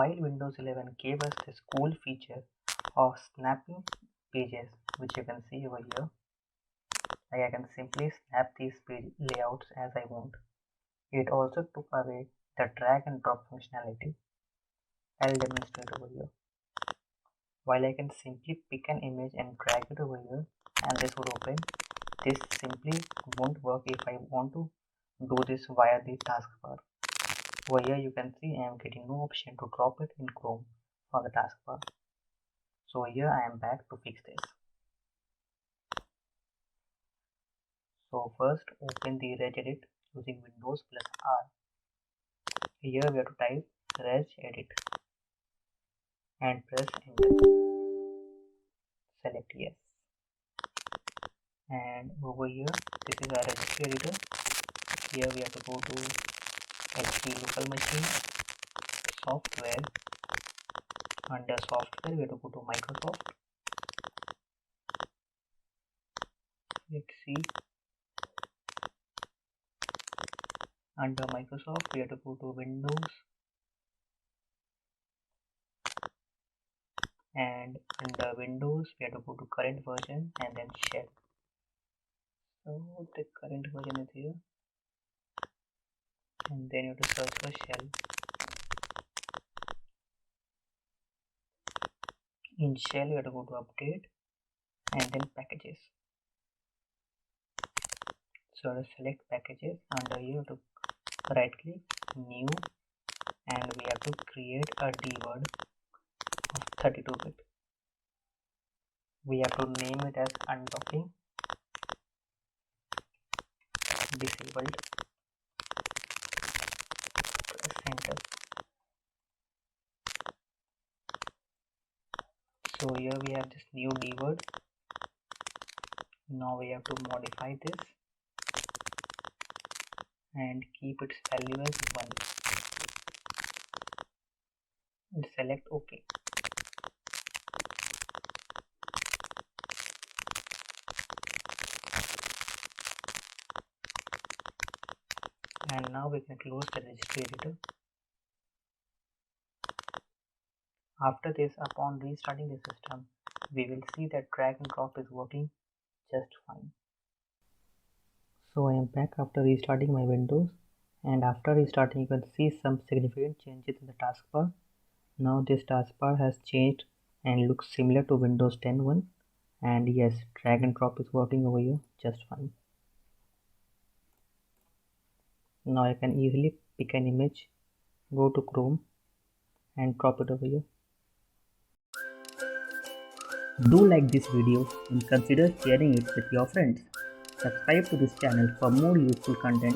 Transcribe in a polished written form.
While Windows 11 gave us this cool feature of snapping pages, which you can see over here, like I can simply snap these page layouts as I want. It also took away the drag and drop functionality. I'll demonstrate over here. While I can simply pick an image and drag it over here and this would open, this simply won't work if I want to do this via the taskbar. Over here you can see I am getting no option to drop it in Chrome from the taskbar. So here I am back to fix this. So first open the regedit using Windows plus R. Here we have to type regedit and press enter. Select yes. And over here this is our registry editor. Here we have to go to HP local machine, software. Under software we have to go to Microsoft. Let's see. Under Microsoft we have to go to Windows, and under Windows we have to go to current version and then shell. So the current version is here, and then you have to search for shell. In shell you have to go to update and then packages. So to select packages, under here you have to right click new, and we have to create a dword of 32-bit. We have to name it as undocking disabled. Press enter. So here we have this new dword. Now we have to modify this and keep its value as 1 and select OK. And now we can close the registry editor. After this, upon restarting the system, we will see that drag and drop is working just fine. So I am back after restarting my Windows, and after restarting you can see some significant changes in the taskbar. Now this taskbar has changed and looks similar to Windows 10 one, and yes, drag and drop is working over here just fine. Now I can easily pick an image, go to Chrome and drop it over here. Do like this video and consider sharing it with your friends. Subscribe to this channel for more useful content.